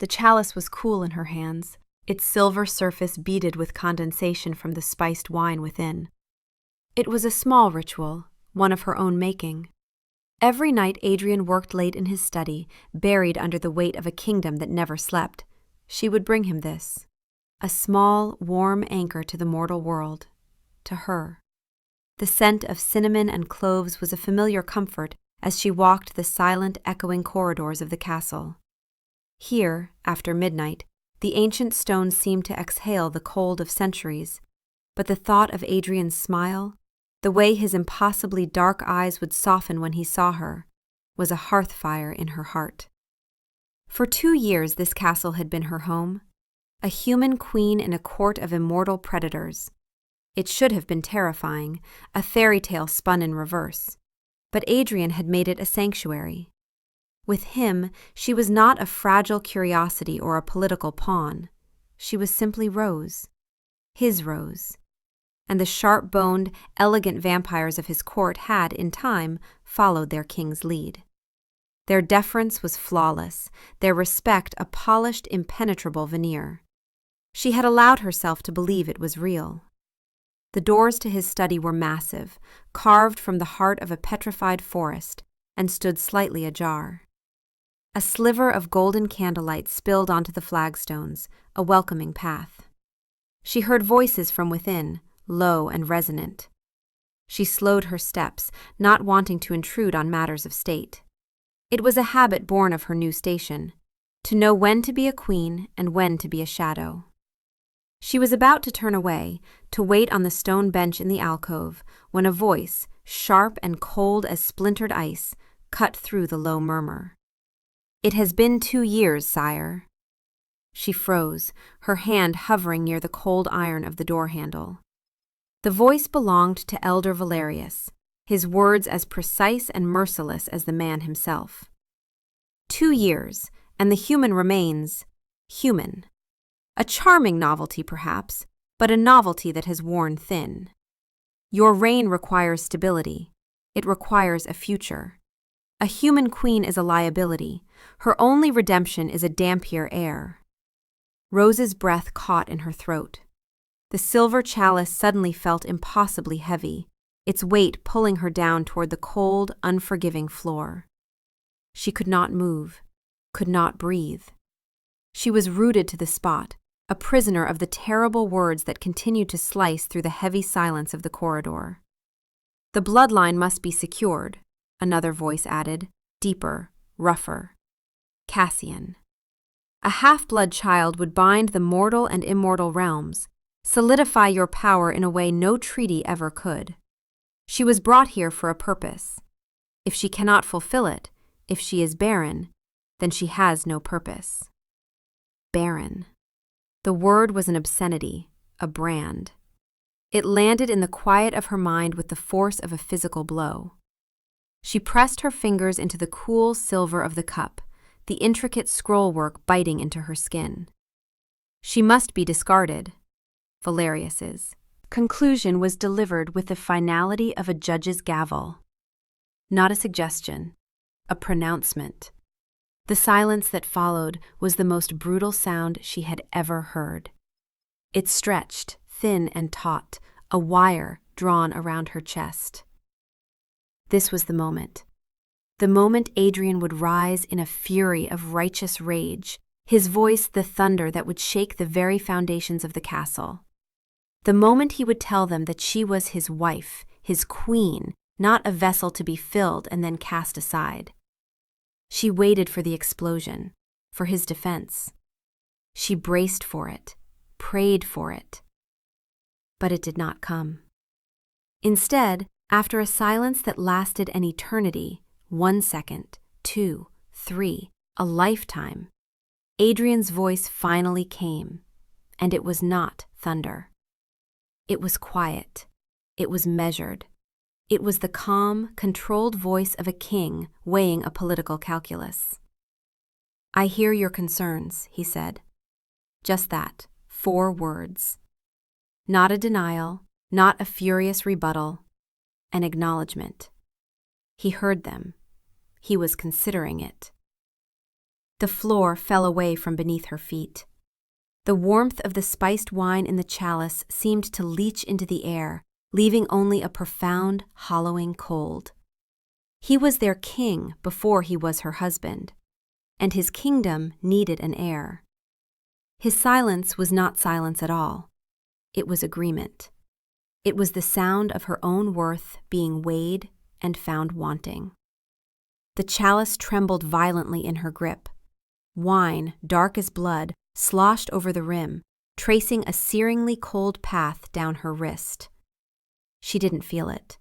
The chalice was cool in her hands, its silver surface beaded with condensation from the spiced wine within. It was a small ritual, one of her own making. Every night Adrian worked late in his study, buried under the weight of a kingdom that never slept. She would bring him this, a small, warm anchor to the mortal world, to her. The scent of cinnamon and cloves was a familiar comfort as she walked the silent, echoing corridors of the castle. Here, after midnight, the ancient stones seemed to exhale the cold of centuries, but the thought of Adrian's smile, the way his impossibly dark eyes would soften when he saw her, was a hearth fire in her heart. For 2 years this castle had been her home, a human queen in a court of immortal predators. It should have been terrifying, a fairy tale spun in reverse, but Adrian had made it a sanctuary. With him, she was not a fragile curiosity or a political pawn. She was simply Rose, his Rose. And the sharp-boned, elegant vampires of his court had, in time, followed their king's lead. Their deference was flawless, their respect a polished, impenetrable veneer. She had allowed herself to believe it was real. The doors to his study were massive, carved from the heart of a petrified forest, and stood slightly ajar. A sliver of golden candlelight spilled onto the flagstones, a welcoming path. She heard voices from within, low and resonant. She slowed her steps, not wanting to intrude on matters of state. It was a habit born of her new station, to know when to be a queen and when to be a shadow. She was about to turn away, to wait on the stone bench in the alcove, when a voice, sharp and cold as splintered ice, cut through the low murmur. "It has been 2 years, sire." She froze, her hand hovering near the cold iron of the door handle. The voice belonged to Elder Valerius, his words as precise and merciless as the man himself. 2 years, and the human remains human. A charming novelty, perhaps, but a novelty that has worn thin. Your reign requires stability. It requires a future. A human queen is a liability. Her only redemption is a dampier heir. Rose's breath caught in her throat. The silver chalice suddenly felt impossibly heavy, its weight pulling her down toward the cold, unforgiving floor. She could not move, could not breathe. She was rooted to the spot, a prisoner of the terrible words that continued to slice through the heavy silence of the corridor. The bloodline must be secured, another voice added, deeper, rougher. Cassian. A half-blood child would bind the mortal and immortal realms, solidify your power in a way no treaty ever could. She was brought here for a purpose. If she cannot fulfill it, if she is barren, then she has no purpose. Barren. The word was an obscenity, a brand. It landed in the quiet of her mind with the force of a physical blow. She pressed her fingers into the cool silver of the cup, the intricate scrollwork biting into her skin. She must be discarded. Valerius's conclusion was delivered with the finality of a judge's gavel. Not a suggestion, a pronouncement. The silence that followed was the most brutal sound she had ever heard. It stretched, thin and taut, a wire drawn around her chest. This was the moment. The moment Adrian would rise in a fury of righteous rage, his voice the thunder that would shake the very foundations of the castle. The moment he would tell them that she was his wife, his queen, not a vessel to be filled and then cast aside. She waited for the explosion, for his defense. She braced for it, prayed for it. But it did not come. Instead, after a silence that lasted an eternity, 1 second, 2, 3, a lifetime, Adrian's voice finally came, and it was not thunder. It was quiet. It was measured. It was the calm, controlled voice of a king weighing a political calculus. "I hear your concerns," he said. Just that, 4 words. Not a denial, not a furious rebuttal, an acknowledgement. He heard them. He was considering it. The floor fell away from beneath her feet. The warmth of the spiced wine in the chalice seemed to leach into the air, leaving only a profound, hollowing cold. He was their king before he was her husband, and his kingdom needed an heir. His silence was not silence at all. It was agreement. It was the sound of her own worth being weighed and found wanting. The chalice trembled violently in her grip. Wine, dark as blood, sloshed over the rim, tracing a searingly cold path down her wrist. She didn't feel it.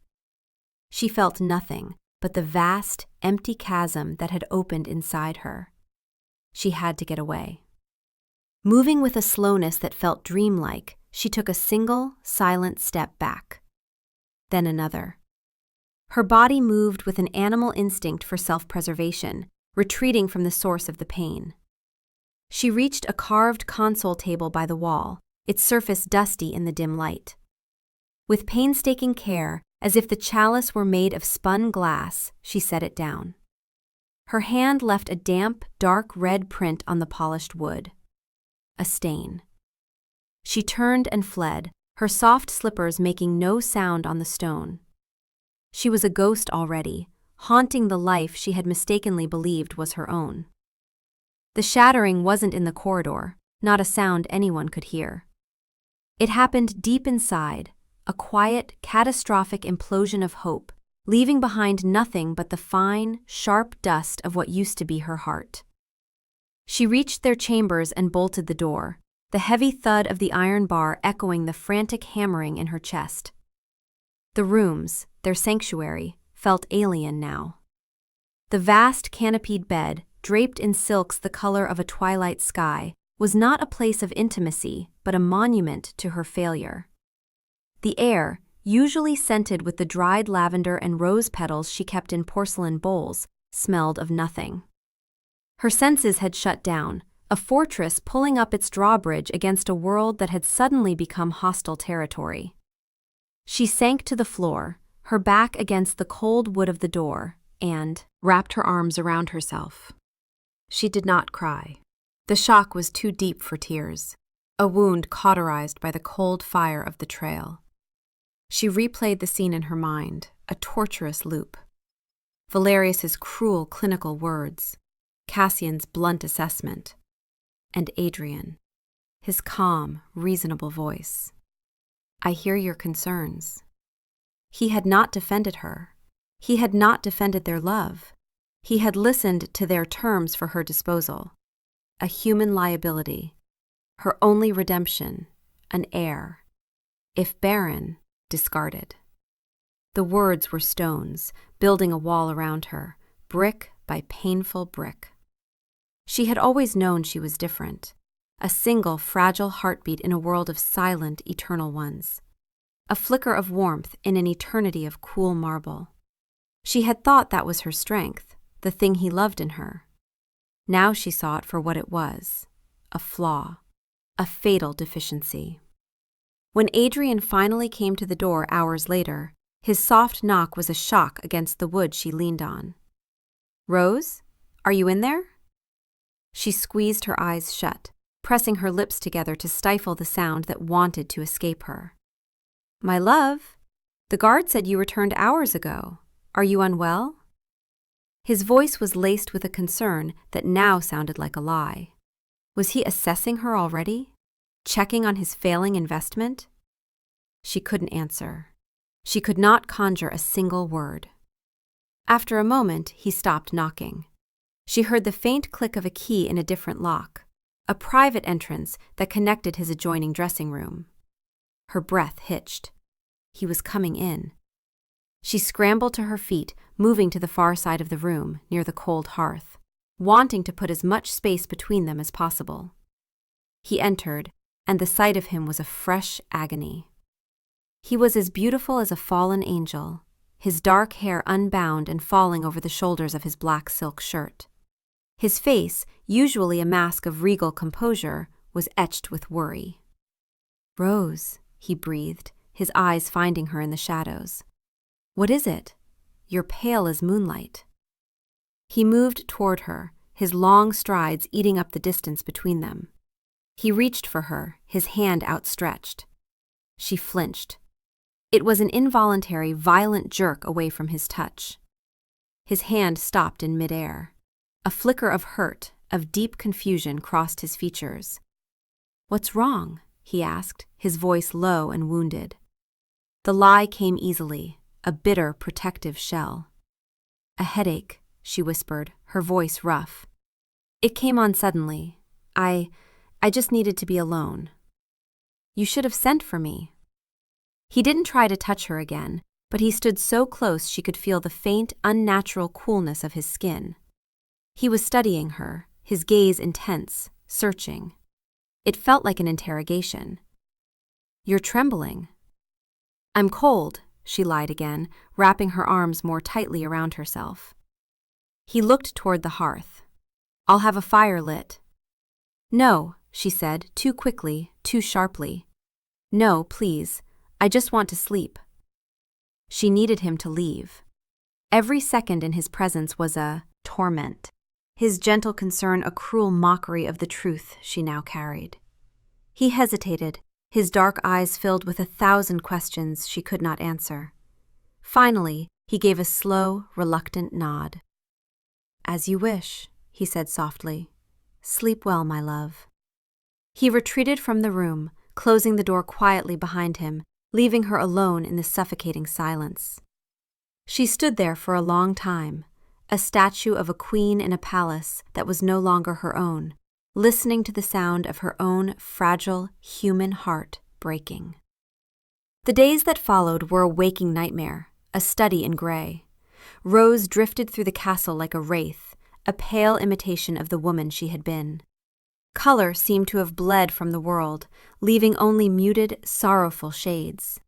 She felt nothing but the vast, empty chasm that had opened inside her. She had to get away. Moving with a slowness that felt dreamlike, she took a single, silent step back. Then another. Her body moved with an animal instinct for self-preservation, retreating from the source of the pain. She reached a carved console table by the wall, its surface dusty in the dim light. With painstaking care, as if the chalice were made of spun glass, she set it down. Her hand left a damp, dark red print on the polished wood. A stain. She turned and fled, her soft slippers making no sound on the stone. She was a ghost already, haunting the life she had mistakenly believed was her own. The shattering wasn't in the corridor, not a sound anyone could hear. It happened deep inside, a quiet, catastrophic implosion of hope, leaving behind nothing but the fine, sharp dust of what used to be her heart. She reached their chambers and bolted the door, the heavy thud of the iron bar echoing the frantic hammering in her chest. The rooms, their sanctuary, felt alien now. The vast canopied bed, draped in silks the color of a twilight sky, was not a place of intimacy, but a monument to her failure. The air, usually scented with the dried lavender and rose petals she kept in porcelain bowls, smelled of nothing. Her senses had shut down, a fortress pulling up its drawbridge against a world that had suddenly become hostile territory. She sank to the floor, her back against the cold wood of the door, and wrapped her arms around herself. She did not cry. The shock was too deep for tears, a wound cauterized by the cold fire of the trail. She replayed the scene in her mind, a torturous loop. Valerius's cruel clinical words, Cassian's blunt assessment, and Adrian, his calm, reasonable voice. "I hear your concerns." He had not defended her. He had not defended their love. He had listened to their terms for her disposal. A human liability. Her only redemption, an heir. If barren, discarded. The words were stones, building a wall around her, brick by painful brick. She had always known she was different. A single, fragile heartbeat in a world of silent, eternal ones. A flicker of warmth in an eternity of cool marble. She had thought that was her strength, the thing he loved in her. Now she saw it for what it was, a flaw, a fatal deficiency. When Adrian finally came to the door hours later, his soft knock was a shock against the wood she leaned on. "Rose, are you in there?" She squeezed her eyes shut, pressing her lips together to stifle the sound that wanted to escape her. "My love, the guard said you returned hours ago. Are you unwell?" His voice was laced with a concern that now sounded like a lie. Was he assessing her already? Checking on his failing investment? She couldn't answer. She could not conjure a single word. After a moment, he stopped knocking. She heard the faint click of a key in a different lock, a private entrance that connected his adjoining dressing room. Her breath hitched. He was coming in. She scrambled to her feet, moving to the far side of the room, near the cold hearth, wanting to put as much space between them as possible. He entered, and the sight of him was a fresh agony. He was as beautiful as a fallen angel, his dark hair unbound and falling over the shoulders of his black silk shirt. His face, usually a mask of regal composure, was etched with worry. "Rose," he breathed, his eyes finding her in the shadows. "What is it? You're pale as moonlight." He moved toward her, his long strides eating up the distance between them. He reached for her, his hand outstretched. She flinched. It was an involuntary, violent jerk away from his touch. His hand stopped in midair. A flicker of hurt, of deep confusion crossed his features. "What's wrong?" he asked, his voice low and wounded. The lie came easily, a bitter, protective shell. "A headache," she whispered, her voice rough. "It came on suddenly. I just needed to be alone." "You should have sent for me." He didn't try to touch her again, but he stood so close she could feel the faint, unnatural coolness of his skin. He was studying her, his gaze intense, searching. It felt like an interrogation. "You're trembling." "I'm cold," she lied again, wrapping her arms more tightly around herself. He looked toward the hearth. "I'll have a fire lit." "No," she said, too quickly, too sharply. "No, please. I just want to sleep." She needed him to leave. Every second in his presence was a torment. His gentle concern a cruel mockery of the truth she now carried. He hesitated, his dark eyes filled with 1,000 questions she could not answer. Finally, he gave a slow, reluctant nod. "As you wish," he said softly. "Sleep well, my love." He retreated from the room, closing the door quietly behind him, leaving her alone in the suffocating silence. She stood there for a long time, a statue of a queen in a palace that was no longer her own, listening to the sound of her own fragile, human heart breaking. The days that followed were a waking nightmare, a study in gray. Rose drifted through the castle like a wraith, a pale imitation of the woman she had been. Color seemed to have bled from the world, leaving only muted, sorrowful shades.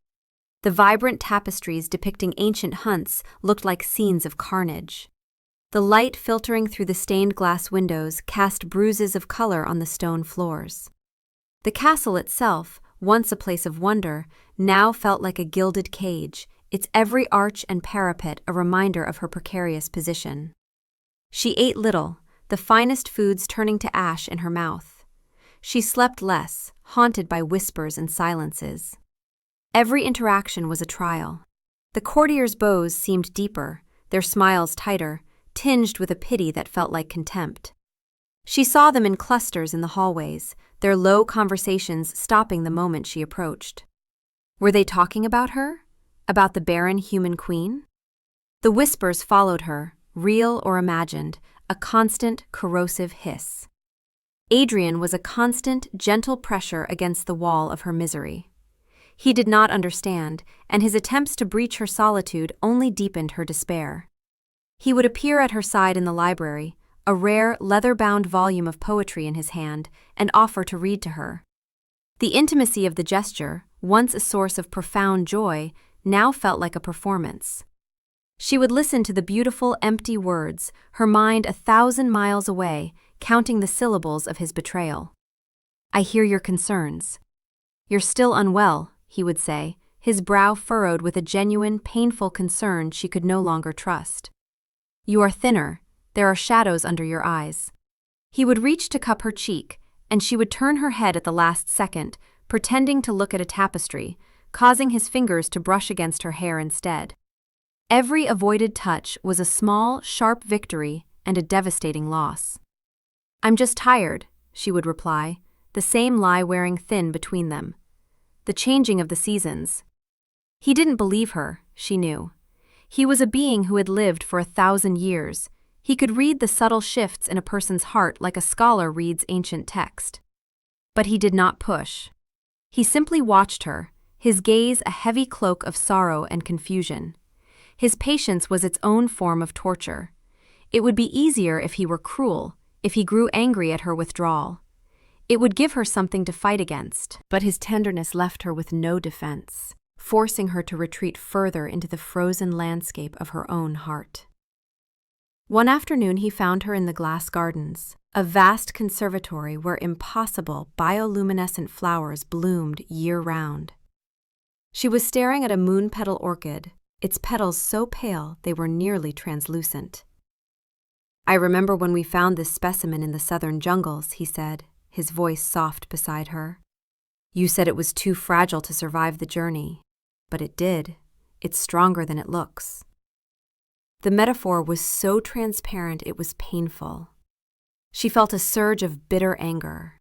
The vibrant tapestries depicting ancient hunts looked like scenes of carnage. The light filtering through the stained glass windows cast bruises of color on the stone floors. The castle itself, once a place of wonder, now felt like a gilded cage, its every arch and parapet a reminder of her precarious position. She ate little, the finest foods turning to ash in her mouth. She slept less, haunted by whispers and silences. Every interaction was a trial. The courtiers' bows seemed deeper, their smiles tighter, tinged with a pity that felt like contempt. She saw them in clusters in the hallways, their low conversations stopping the moment she approached. Were they talking about her? About the barren human queen? The whispers followed her, real or imagined, a constant, corrosive hiss. Adrian was a constant, gentle pressure against the wall of her misery. He did not understand, and his attempts to breach her solitude only deepened her despair. He would appear at her side in the library, a rare, leather-bound volume of poetry in his hand, and offer to read to her. The intimacy of the gesture, once a source of profound joy, now felt like a performance. She would listen to the beautiful, empty words, her mind 1,000 miles away, counting the syllables of his betrayal. "I hear your concerns." "You're still unwell," he would say, his brow furrowed with a genuine, painful concern she could no longer trust. "You are thinner, there are shadows under your eyes." He would reach to cup her cheek, and she would turn her head at the last second, pretending to look at a tapestry, causing his fingers to brush against her hair instead. Every avoided touch was a small, sharp victory and a devastating loss. "I'm just tired," she would reply, the same lie wearing thin between them. The changing of the seasons. He didn't believe her, she knew. He was a being who had lived for 1,000 years. He could read the subtle shifts in a person's heart like a scholar reads ancient text. But he did not push. He simply watched her, his gaze a heavy cloak of sorrow and confusion. His patience was its own form of torture. It would be easier if he were cruel, if he grew angry at her withdrawal. It would give her something to fight against, but his tenderness left her with no defense, forcing her to retreat further into the frozen landscape of her own heart. One afternoon he found her in the glass gardens, a vast conservatory where impossible bioluminescent flowers bloomed year-round. She was staring at a moon-petal orchid, its petals so pale they were nearly translucent. I remember when we found this specimen in the southern jungles, he said, his voice soft beside her. You said it was too fragile to survive the journey, but it did. It's stronger than it looks. The metaphor was so transparent it was painful. She felt a surge of bitter anger.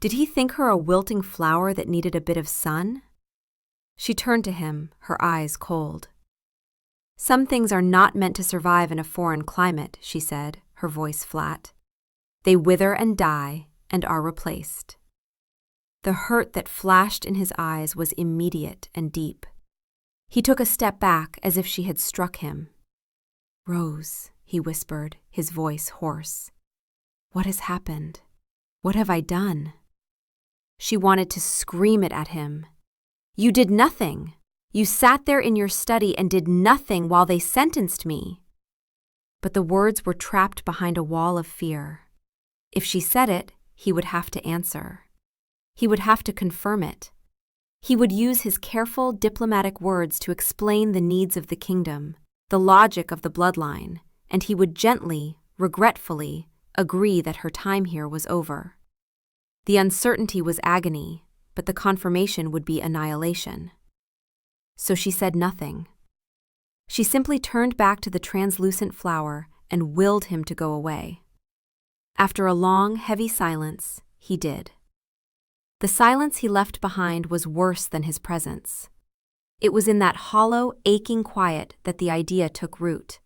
Did he think her a wilting flower that needed a bit of sun? She turned to him, her eyes cold. Some things are not meant to survive in a foreign climate, she said, her voice flat. They wither and die and are replaced. The hurt that flashed in his eyes was immediate and deep. He took a step back as if she had struck him. Rose, he whispered, his voice hoarse. What has happened? What have I done? She wanted to scream it at him. You did nothing. You sat there in your study and did nothing while they sentenced me. But the words were trapped behind a wall of fear. If she said it, he would have to answer. He would have to confirm it. He would use his careful, diplomatic words to explain the needs of the kingdom, the logic of the bloodline, and he would gently, regretfully, agree that her time here was over. The uncertainty was agony, but the confirmation would be annihilation. So she said nothing. She simply turned back to the translucent flower and willed him to go away. After a long, heavy silence, he did. The silence he left behind was worse than his presence. It was in that hollow, aching quiet that the idea took root.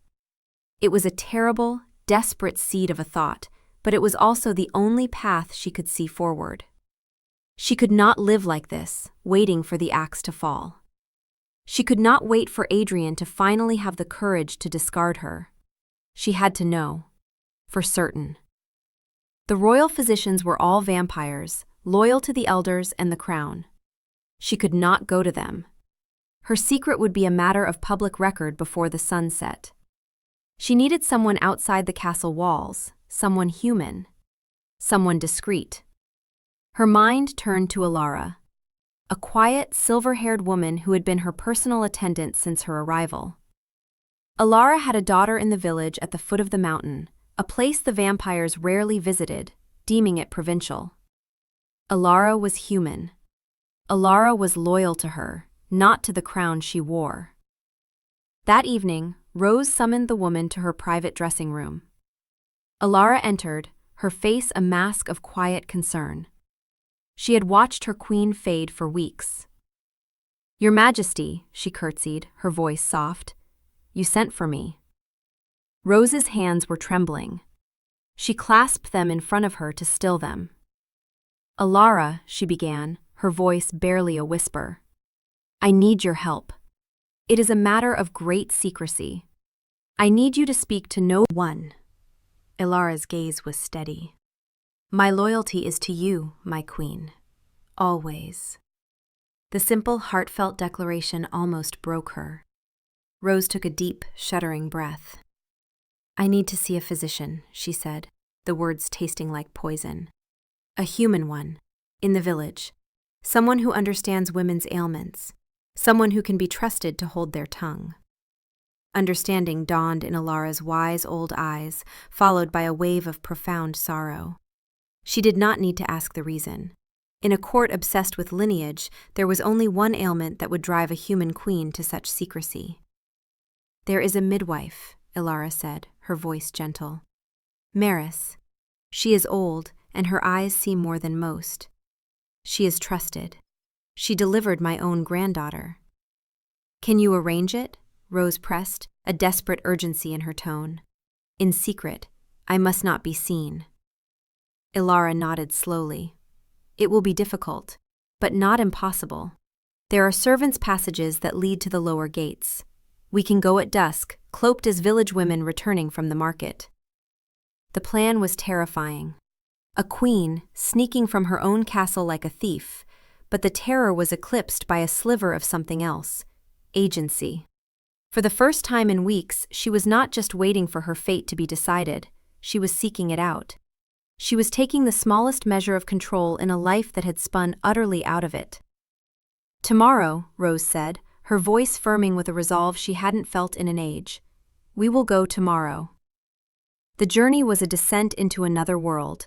It was a terrible, desperate seed of a thought, but it was also the only path she could see forward. She could not live like this, waiting for the axe to fall. She could not wait for Adrian to finally have the courage to discard her. She had to know, for certain. The royal physicians were all vampires, loyal to the elders and the crown. She could not go to them. Her secret would be a matter of public record before the sun set. She needed someone outside the castle walls, someone human, someone discreet. Her mind turned to Alara, a quiet, silver-haired woman who had been her personal attendant since her arrival. Alara had a daughter in the village at the foot of the mountain, a place the vampires rarely visited, deeming it provincial. Alara was human. Alara was loyal to her, not to the crown she wore. That evening, Rose summoned the woman to her private dressing room. Alara entered, her face a mask of quiet concern. She had watched her queen fade for weeks. Your Majesty, she curtsied, her voice soft, you sent for me. Rose's hands were trembling. She clasped them in front of her to still them. Alara, she began, her voice barely a whisper. I need your help. It is a matter of great secrecy. I need you to speak to no one. Alara's gaze was steady. My loyalty is to you, my queen. Always. The simple, heartfelt declaration almost broke her. Rose took a deep, shuddering breath. I need to see a physician, she said, the words tasting like poison. A human one, in the village. Someone who understands women's ailments. Someone who can be trusted to hold their tongue. Understanding dawned in Alara's wise old eyes, followed by a wave of profound sorrow. She did not need to ask the reason. In a court obsessed with lineage, there was only one ailment that would drive a human queen to such secrecy. There is a midwife, Alara said, her voice gentle. Maris. She is old, and her eyes see more than most. She is trusted. She delivered my own granddaughter. Can you arrange it? Rose pressed, a desperate urgency in her tone. In secret, I must not be seen. Alara nodded slowly. It will be difficult, but not impossible. There are servants' passages that lead to the lower gates. We can go at dusk, cloaked as village women returning from the market. The plan was terrifying. A queen, sneaking from her own castle like a thief, but the terror was eclipsed by a sliver of something else, agency. For the first time in weeks, she was not just waiting for her fate to be decided, she was seeking it out. She was taking the smallest measure of control in a life that had spun utterly out of it. Tomorrow, Rose said, her voice firming with a resolve she hadn't felt in an age. We will go tomorrow. The journey was a descent into another world.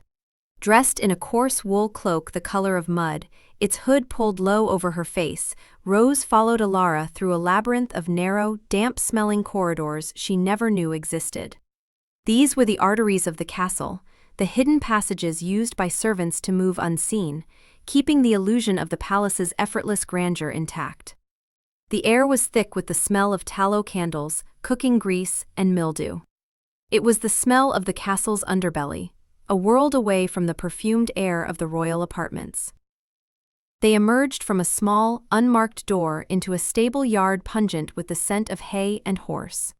Dressed in a coarse wool cloak the color of mud, its hood pulled low over her face, Rose followed Elara through a labyrinth of narrow, damp-smelling corridors she never knew existed. These were the arteries of the castle, the hidden passages used by servants to move unseen, keeping the illusion of the palace's effortless grandeur intact. The air was thick with the smell of tallow candles, cooking grease, and mildew. It was the smell of the castle's underbelly, a world away from the perfumed air of the royal apartments. They emerged from a small, unmarked door into a stable yard pungent with the scent of hay and horse.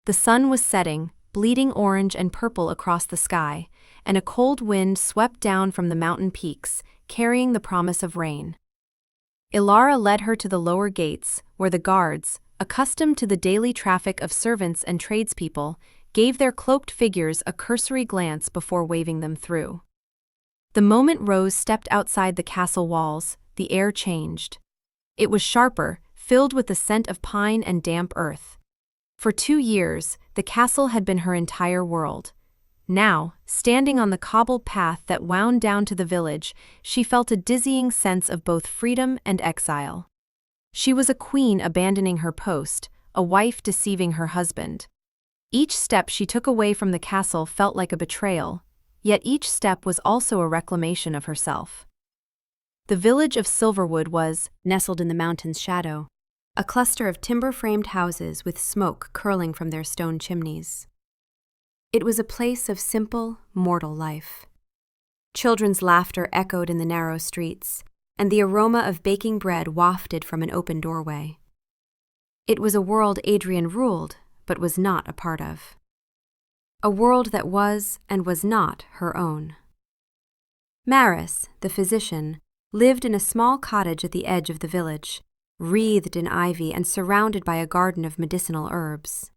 The sun was setting, bleeding orange and purple across the sky, and a cold wind swept down from the mountain peaks, carrying the promise of rain. Elara led her to the lower gates, where the guards, accustomed to the daily traffic of servants and tradespeople, gave their cloaked figures a cursory glance before waving them through. The moment Rose stepped outside the castle walls, the air changed. It was sharper, filled with the scent of pine and damp earth. For 2 years, the castle had been her entire world. Now, standing on the cobbled path that wound down to the village, she felt a dizzying sense of both freedom and exile. She was a queen abandoning her post, a wife deceiving her husband. Each step she took away from the castle felt like a betrayal, yet each step was also a reclamation of herself. The village of Silverwood was, nestled in the mountain's shadow, a cluster of timber-framed houses with smoke curling from their stone chimneys. It was a place of simple, mortal life. Children's laughter echoed in the narrow streets, and the aroma of baking bread wafted from an open doorway. It was a world Adrian ruled, but was not a part of. A world that was and was not her own. Maris, the physician, lived in a small cottage at the edge of the village, wreathed in ivy and surrounded by a garden of medicinal herbs.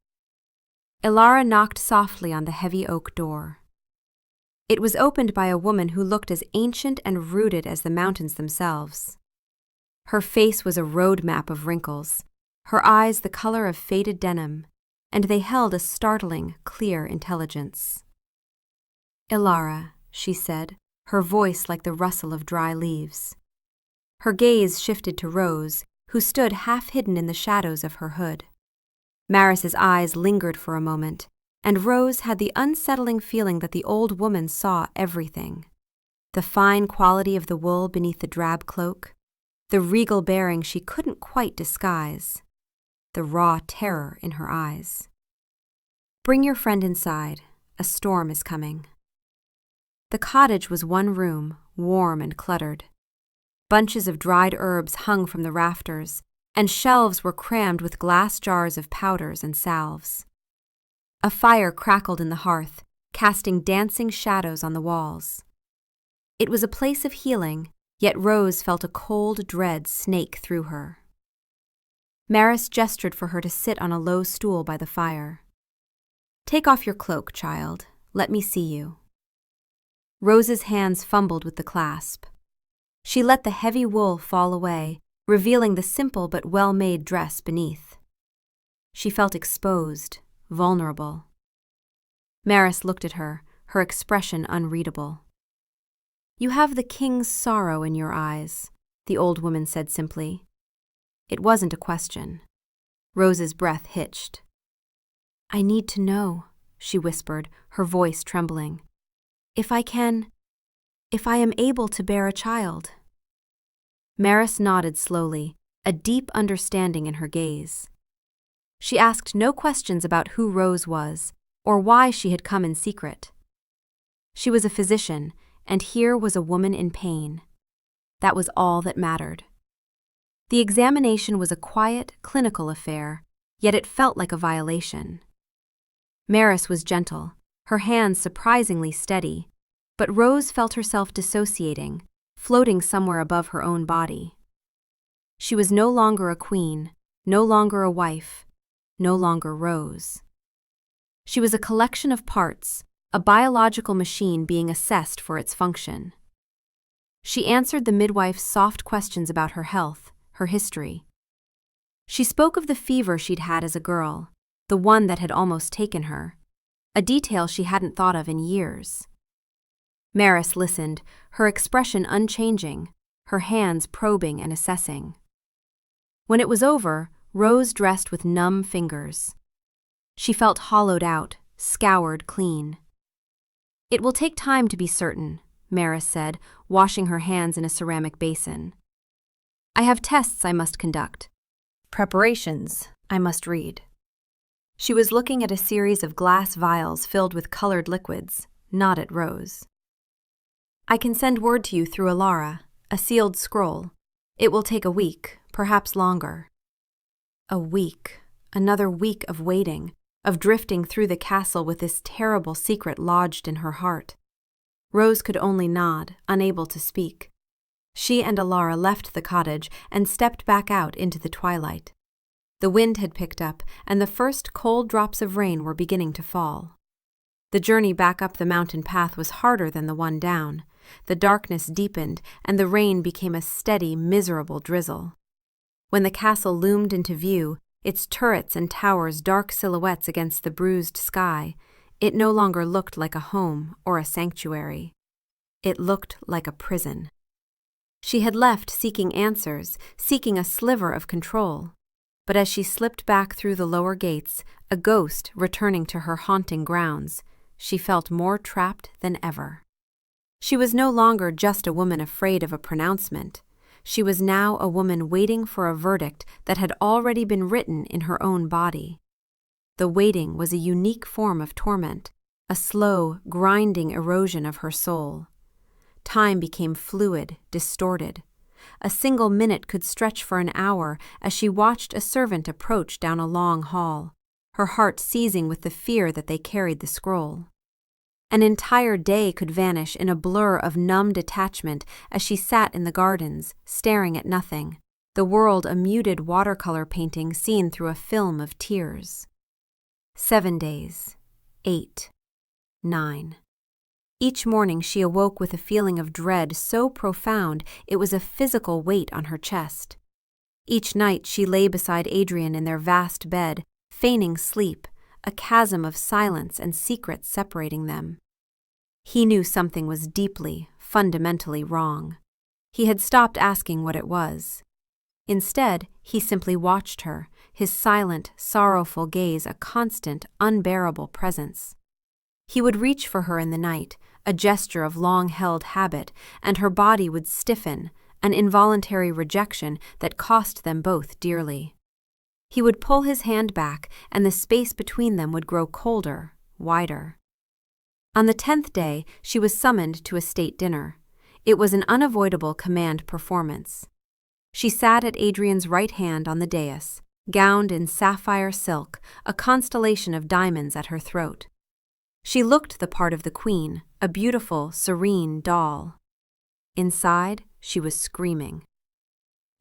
Elara knocked softly on the heavy oak door. It was opened by a woman who looked as ancient and rooted as the mountains themselves. Her face was a road map of wrinkles, her eyes the color of faded denim, and they held a startling, clear intelligence. "Elara," she said, her voice like the rustle of dry leaves. Her gaze shifted to Rose, who stood half-hidden in the shadows of her hood. Maris's eyes lingered for a moment, and Rose had the unsettling feeling that the old woman saw everything. The fine quality of the wool beneath the drab cloak, the regal bearing she couldn't quite disguise, the raw terror in her eyes. "Bring your friend inside. A storm is coming." The cottage was one room, warm and cluttered. Bunches of dried herbs hung from the rafters, and shelves were crammed with glass jars of powders and salves. A fire crackled in the hearth, casting dancing shadows on the walls. It was a place of healing, yet Rose felt a cold dread snake through her. Maris gestured for her to sit on a low stool by the fire. "Take off your cloak, child. Let me see you." Rose's hands fumbled with the clasp. She let the heavy wool fall away, revealing the simple but well-made dress beneath. She felt exposed, vulnerable. Maris looked at her, her expression unreadable. "You have the king's sorrow in your eyes," the old woman said simply. It wasn't a question. Rose's breath hitched. "I need to know," she whispered, her voice trembling. If I am able to bear a child." Maris nodded slowly, a deep understanding in her gaze. She asked no questions about who Rose was, or why she had come in secret. She was a physician, and here was a woman in pain. That was all that mattered. The examination was a quiet, clinical affair, yet it felt like a violation. Maris was gentle, her hands surprisingly steady, but Rose felt herself dissociating, floating somewhere above her own body. She was no longer a queen, no longer a wife, no longer Rose. She was a collection of parts, a biological machine being assessed for its function. She answered the midwife's soft questions about her health, her history. She spoke of the fever she'd had as a girl, the one that had almost taken her. a detail she hadn't thought of in years. Maris listened, her expression unchanging, her hands probing and assessing. When it was over, Rose dressed with numb fingers. She felt hollowed out, scoured clean. "It will take time to be certain," Maris said, washing her hands in a ceramic basin. "I have tests I must conduct. Preparations I must read." She was looking at a series of glass vials filled with colored liquids, not at Rose. "I can send word to you through Alara, a sealed scroll. It will take a week, perhaps longer." A week, another week of waiting, of drifting through the castle with this terrible secret lodged in her heart. Rose could only nod, unable to speak. She and Alara left the cottage and stepped back out into the twilight. The wind had picked up, and the first cold drops of rain were beginning to fall. The journey back up the mountain path was harder than the one down. The darkness deepened, and the rain became a steady, miserable drizzle. When the castle loomed into view, its turrets and towers dark silhouettes against the bruised sky, it no longer looked like a home or a sanctuary. It looked like a prison. She had left seeking answers, seeking a sliver of control. But as she slipped back through the lower gates, a ghost returning to her haunting grounds, she felt more trapped than ever. She was no longer just a woman afraid of a pronouncement. She was now a woman waiting for a verdict that had already been written in her own body. The waiting was a unique form of torment, a slow, grinding erosion of her soul. Time became fluid, distorted. A single minute could stretch for an hour as she watched a servant approach down a long hall, her heart seizing with the fear that they carried the scroll. An entire day could vanish in a blur of numb detachment as she sat in the gardens, staring at nothing, the world a muted watercolor painting seen through a film of tears. 7 days, 8, 9. Each morning she awoke with a feeling of dread so profound it was a physical weight on her chest. Each night she lay beside Adrian in their vast bed, feigning sleep, a chasm of silence and secrets separating them. He knew something was deeply, fundamentally wrong. He had stopped asking what it was. Instead, he simply watched her, his silent, sorrowful gaze a constant, unbearable presence. He would reach for her in the night, a gesture of long-held habit, and her body would stiffen, an involuntary rejection that cost them both dearly. He would pull his hand back, and the space between them would grow colder, wider. On the 10th day, she was summoned to a state dinner. It was an unavoidable command performance. She sat at Adrian's right hand on the dais, gowned in sapphire silk, a constellation of diamonds at her throat. She looked the part of the queen, a beautiful, serene doll. Inside, she was screaming.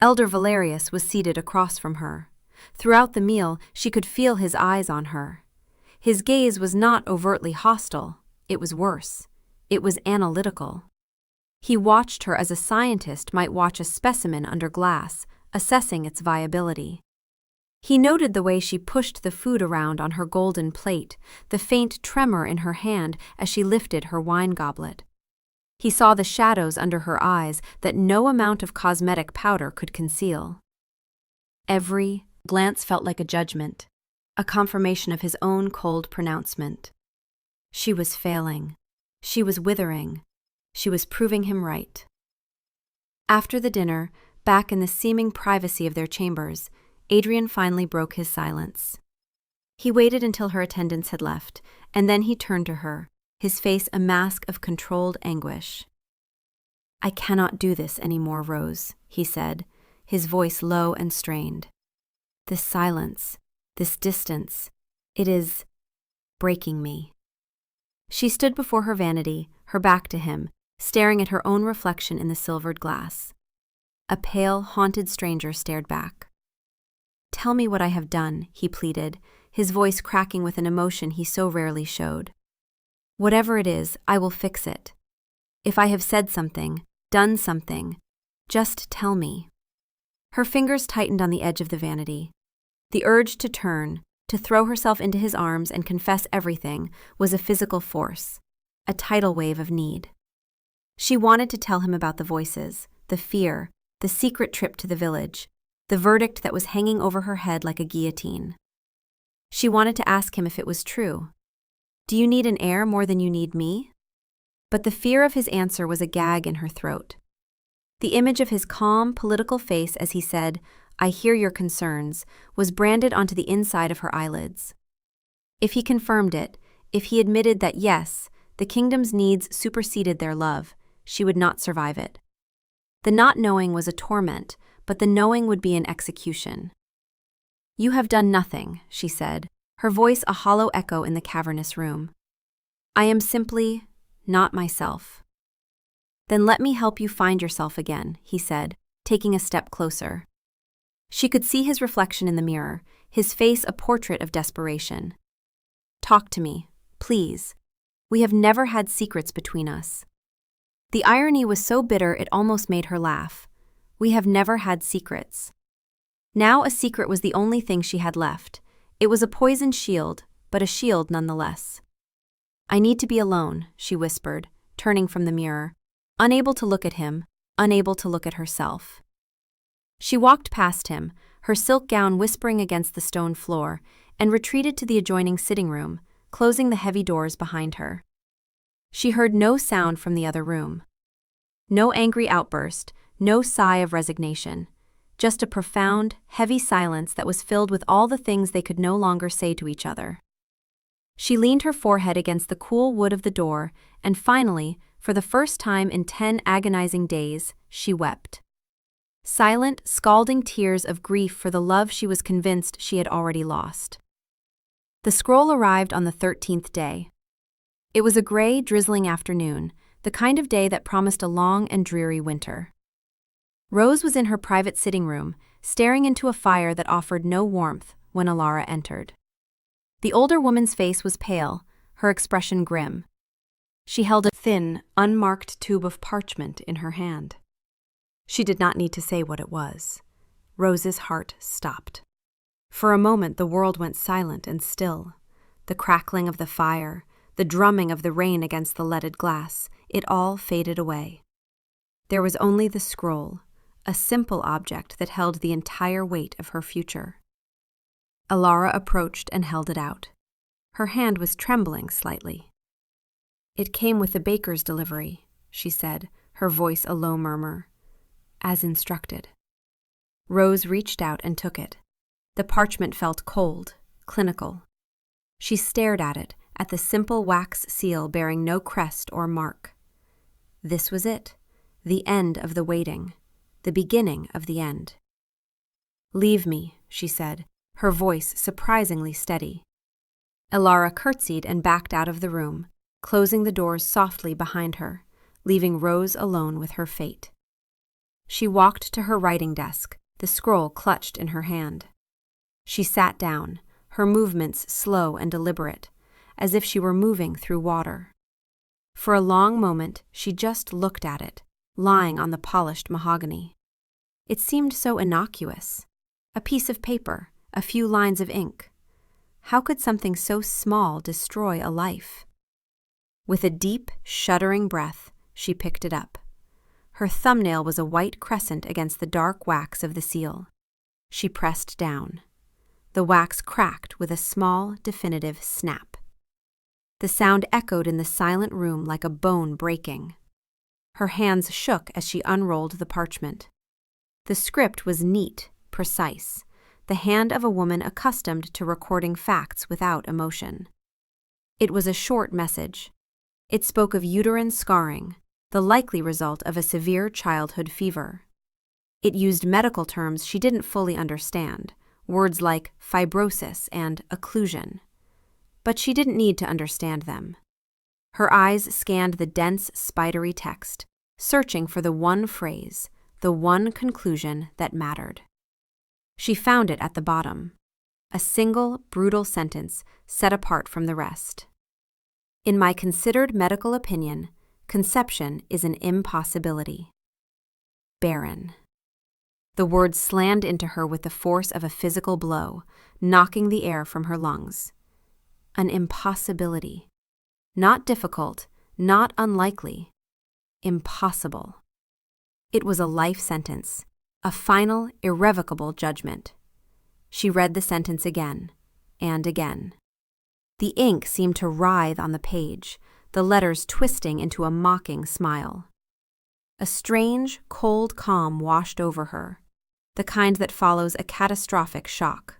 Elder Valerius was seated across from her. Throughout the meal, she could feel his eyes on her. His gaze was not overtly hostile. It was worse. It was analytical. He watched her as a scientist might watch a specimen under glass, assessing its viability. He noted the way she pushed the food around on her golden plate, the faint tremor in her hand as she lifted her wine goblet. He saw the shadows under her eyes that no amount of cosmetic powder could conceal. Every glance felt like a judgment, a confirmation of his own cold pronouncement. She was failing. She was withering. She was proving him right. After the dinner, back in the seeming privacy of their chambers, Adrian finally broke his silence. He waited until her attendants had left, and then he turned to her, his face a mask of controlled anguish. "I cannot do this anymore, Rose," he said, his voice low and strained. "This silence, this distance, it is breaking me." She stood before her vanity, her back to him, staring at her own reflection in the silvered glass. A pale, haunted stranger stared back. "Tell me what I have done," he pleaded, his voice cracking with an emotion he so rarely showed. "Whatever it is, I will fix it. If I have said something, done something, just tell me." Her fingers tightened on the edge of the vanity. The urge to turn, To throw herself into his arms and confess everything was a physical force, a tidal wave of need. She wanted to tell him about the voices, the fear, the secret trip to the village, the verdict that was hanging over her head like a guillotine. She wanted to ask him if it was true. Do you need an heir more than you need me? But the fear of his answer was a gag in her throat. The image of his calm, political face as he said, "I hear your concerns," was branded onto the inside of her eyelids. If he confirmed it, if he admitted that yes, the kingdom's needs superseded their love, she would not survive it. The not knowing was a torment, but the knowing would be an execution. "You have done nothing," she said, her voice a hollow echo in the cavernous room. "I am simply not myself." "Then let me help you find yourself again," he said, taking a step closer. She could see his reflection in the mirror, his face a portrait of desperation. "Talk to me, please. We have never had secrets between us." The irony was so bitter it almost made her laugh. We have never had secrets. Now a secret was the only thing she had left. It was a poisoned shield, but a shield nonetheless. "I need to be alone," she whispered, turning from the mirror, unable to look at him, unable to look at herself. She walked past him, her silk gown whispering against the stone floor, and retreated to the adjoining sitting room, closing the heavy doors behind her. She heard no sound from the other room. No angry outburst, no sigh of resignation. Just a profound, heavy silence that was filled with all the things they could no longer say to each other. She leaned her forehead against the cool wood of the door, and finally, for the first time in 10 agonizing days, she wept. Silent, scalding tears of grief for the love she was convinced she had already lost. The scroll arrived on the 13th day. It was a gray, drizzling afternoon, the kind of day that promised a long and dreary winter. Rose was in her private sitting room, staring into a fire that offered no warmth when Alara entered. The older woman's face was pale, her expression grim. She held a thin, unmarked tube of parchment in her hand. She did not need to say what it was. Rose's heart stopped. For a moment the world went silent and still. The crackling of the fire, the drumming of the rain against the leaded glass, it all faded away. There was only the scroll, a simple object that held the entire weight of her future. Alara approached and held it out. Her hand was trembling slightly. "It came with the baker's delivery," she said, her voice a low murmur. "As instructed." Rose reached out and took it. The parchment felt cold, clinical. She stared at it, at the simple wax seal bearing no crest or mark. This was it, the end of the waiting, the beginning of the end. "Leave me," she said, her voice surprisingly steady. Alara curtsied and backed out of the room, closing the doors softly behind her, leaving Rose alone with her fate. She walked to her writing desk, the scroll clutched in her hand. She sat down, her movements slow and deliberate, as if she were moving through water. For a long moment, she just looked at it, lying on the polished mahogany. It seemed so innocuous. A piece of paper, a few lines of ink. How could something so small destroy a life? With a deep, shuddering breath, she picked it up. Her thumbnail was a white crescent against the dark wax of the seal. She pressed down. The wax cracked with a small, definitive snap. The sound echoed in the silent room like a bone breaking. Her hands shook as she unrolled the parchment. The script was neat, precise, the hand of a woman accustomed to recording facts without emotion. It was a short message. It spoke of uterine scarring, the likely result of a severe childhood fever. It used medical terms she didn't fully understand, words like fibrosis and occlusion. But she didn't need to understand them. Her eyes scanned the dense, spidery text, searching for the one phrase, the one conclusion that mattered. She found it at the bottom, a single, brutal sentence set apart from the rest. "In my considered medical opinion, conception is an impossibility. Barren." The words slammed into her with the force of a physical blow, knocking the air from her lungs. An impossibility. Not difficult, not unlikely. Impossible. It was a life sentence, a final, irrevocable judgment. She read the sentence again, and again. The ink seemed to writhe on the page, the letters twisting into a mocking smile. A strange, cold calm washed over her, the kind that follows a catastrophic shock.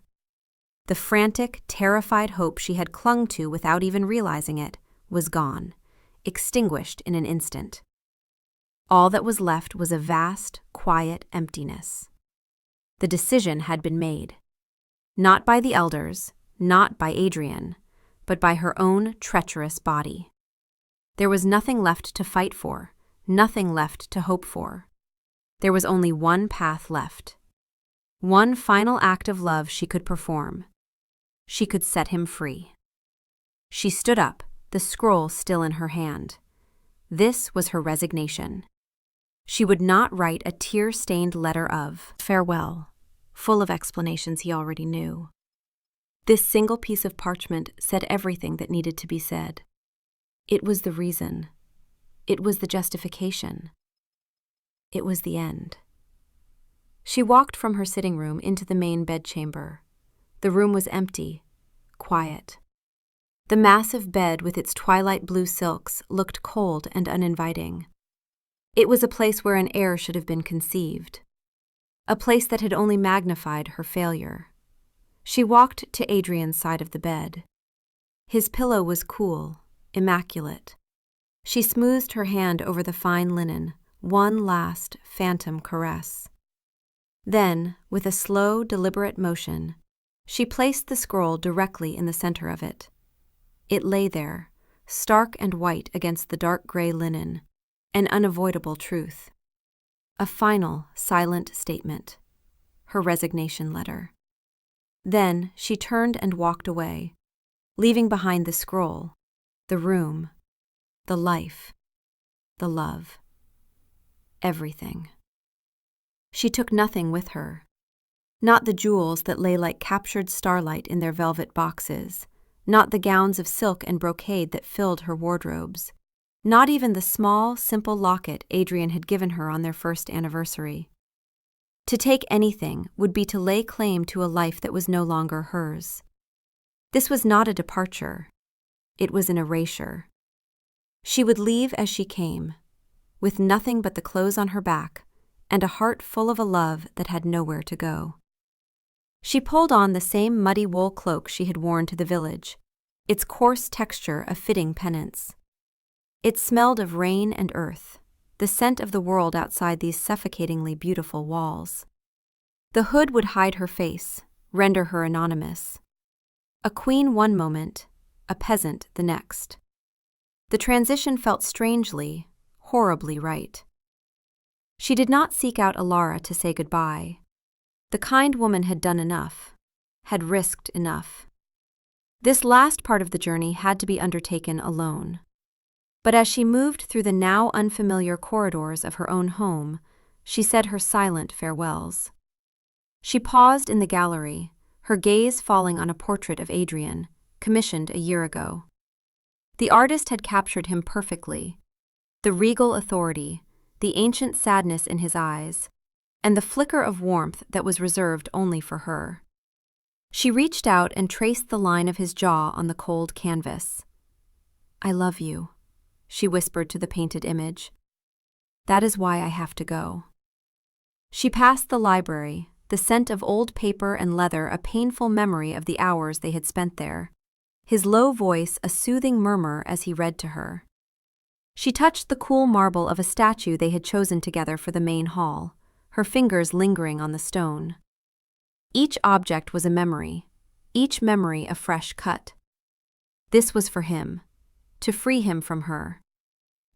The frantic, terrified hope she had clung to without even realizing it was gone, extinguished in an instant. All that was left was a vast, quiet emptiness. The decision had been made. Not by the elders, not by Adrian, but by her own treacherous body. There was nothing left to fight for, nothing left to hope for. There was only one path left. One final act of love she could perform. She could set him free. She stood up, the scroll still in her hand. This was her resignation. She would not write a tear-stained letter of farewell, full of explanations he already knew. This single piece of parchment said everything that needed to be said. It was the reason. It was the justification. It was the end. She walked from her sitting room into the main bedchamber. The room was empty, quiet. The massive bed with its twilight blue silks looked cold and uninviting. It was a place where an heir should have been conceived. A place that had only magnified her failure. She walked to Adrian's side of the bed. His pillow was cool, immaculate. She smoothed her hand over the fine linen, one last phantom caress. Then, with a slow, deliberate motion, she placed the scroll directly in the center of it. It lay there, stark and white against the dark gray linen, an unavoidable truth. A final, silent statement. Her resignation letter. Then she turned and walked away, leaving behind the scroll, the room, the life, the love. Everything. She took nothing with her. Not the jewels that lay like captured starlight in their velvet boxes, not the gowns of silk and brocade that filled her wardrobes, not even the small, simple locket Adrian had given her on their first anniversary. To take anything would be to lay claim to a life that was no longer hers. This was not a departure. It was an erasure. She would leave as she came, with nothing but the clothes on her back and a heart full of a love that had nowhere to go. She pulled on the same muddy wool cloak she had worn to the village, its coarse texture a fitting penance. It smelled of rain and earth, the scent of the world outside these suffocatingly beautiful walls. The hood would hide her face, render her anonymous. A queen one moment, a peasant the next. The transition felt strangely, horribly right. She did not seek out Alara to say goodbye. The kind woman had done enough, had risked enough. This last part of the journey had to be undertaken alone. But as she moved through the now unfamiliar corridors of her own home, she said her silent farewells. She paused in the gallery, her gaze falling on a portrait of Adrian, commissioned a year ago. The artist had captured him perfectly. The regal authority, the ancient sadness in his eyes, and the flicker of warmth that was reserved only for her. She reached out and traced the line of his jaw on the cold canvas. "I love you," she whispered to the painted image. "That is why I have to go." She passed the library, the scent of old paper and leather a painful memory of the hours they had spent there, his low voice a soothing murmur as he read to her. She touched the cool marble of a statue they had chosen together for the main hall, her fingers lingering on the stone. Each object was a memory, each memory a fresh cut. This was for him, to free him from her,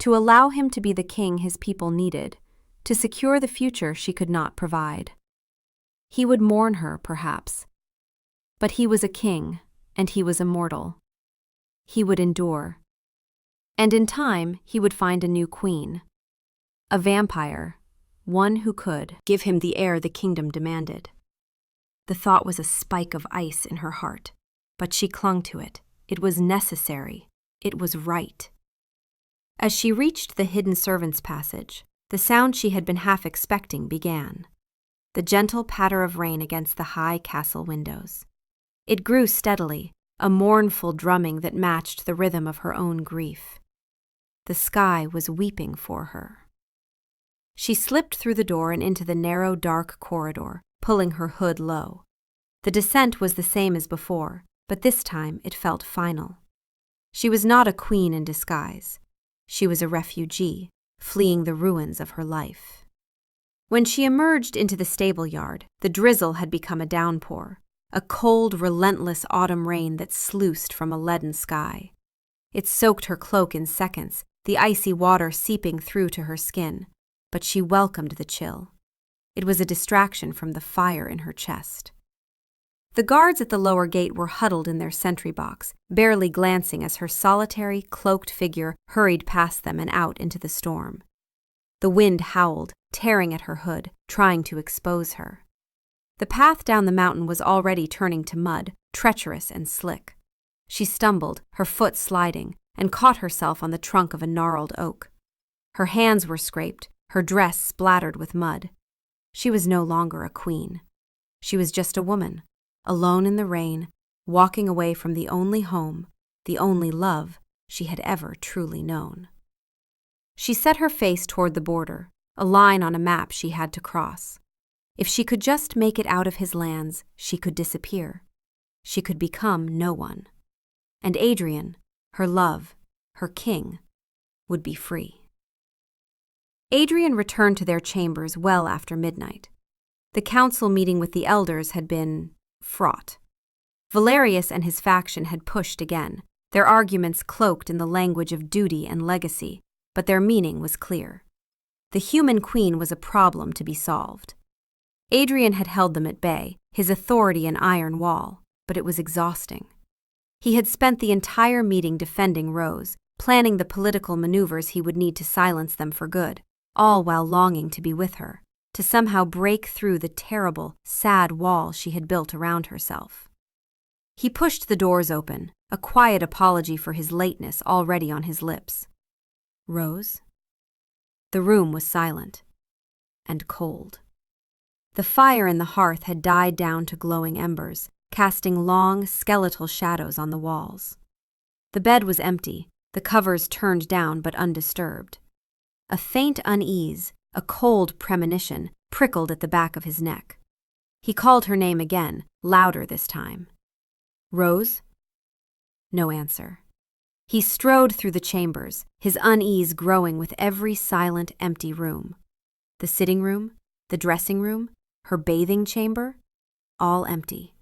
to allow him to be the king his people needed, to secure the future she could not provide. He would mourn her, perhaps, but he was a king, and he was immortal. He would endure. And in time, he would find a new queen. A vampire, one who could give him the heir the kingdom demanded. The thought was a spike of ice in her heart, but she clung to it. It was necessary. It was right. As she reached the hidden servants' passage, the sound she had been half expecting began. The gentle patter of rain against the high castle windows. It grew steadily, a mournful drumming that matched the rhythm of her own grief. The sky was weeping for her. She slipped through the door and into the narrow, dark corridor, pulling her hood low. The descent was the same as before, but this time it felt final. She was not a queen in disguise. She was a refugee, fleeing the ruins of her life. When she emerged into the stable yard, the drizzle had become a downpour, a cold, relentless autumn rain that sluiced from a leaden sky. It soaked her cloak in seconds, the icy water seeping through to her skin, but she welcomed the chill. It was a distraction from the fire in her chest. The guards at the lower gate were huddled in their sentry box, barely glancing as her solitary, cloaked figure hurried past them and out into the storm. The wind howled, tearing at her hood, trying to expose her. The path down the mountain was already turning to mud, treacherous and slick. She stumbled, her foot sliding, and caught herself on the trunk of a gnarled oak. Her hands were scraped, her dress splattered with mud. She was no longer a queen. She was just a woman, alone in the rain, walking away from the only home, the only love she had ever truly known. She set her face toward the border, a line on a map she had to cross. If she could just make it out of his lands, she could disappear. She could become no one. And Adrian, her love, her king, would be free. Adrian returned to their chambers well after midnight. The council meeting with the elders had been fraught. Valerius and his faction had pushed again, their arguments cloaked in the language of duty and legacy, but their meaning was clear. The human queen was a problem to be solved. Adrian had held them at bay, his authority an iron wall, but it was exhausting. He had spent the entire meeting defending Rose, planning the political maneuvers he would need to silence them for good, all while longing to be with her, to somehow break through the terrible, sad wall she had built around herself. He pushed the doors open, a quiet apology for his lateness already on his lips. Rose? The room was silent and cold. The fire in the hearth had died down to glowing embers, casting long, skeletal shadows on the walls. The bed was empty, the covers turned down but undisturbed. A faint unease, a cold premonition, prickled at the back of his neck. He called her name again, louder this time. Rose? No answer. He strode through the chambers, his unease growing with every silent, empty room. The sitting room, the dressing room, her bathing chamber, all empty.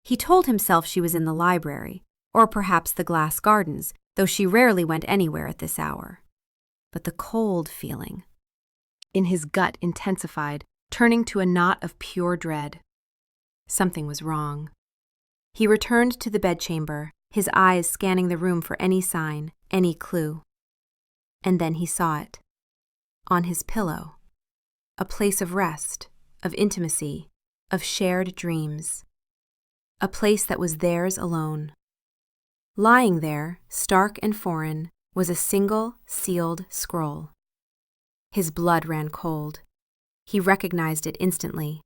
He told himself she was in the library, or perhaps the glass gardens, though she rarely went anywhere at this hour. But the cold feeling in his gut intensified, turning to a knot of pure dread. Something was wrong. He returned to the bedchamber, his eyes scanning the room for any sign, any clue. And then he saw it. On his pillow. A place of rest, of intimacy, of shared dreams. A place that was theirs alone. Lying there, stark and foreign, was a single, sealed scroll. His blood ran cold. He recognized it instantly.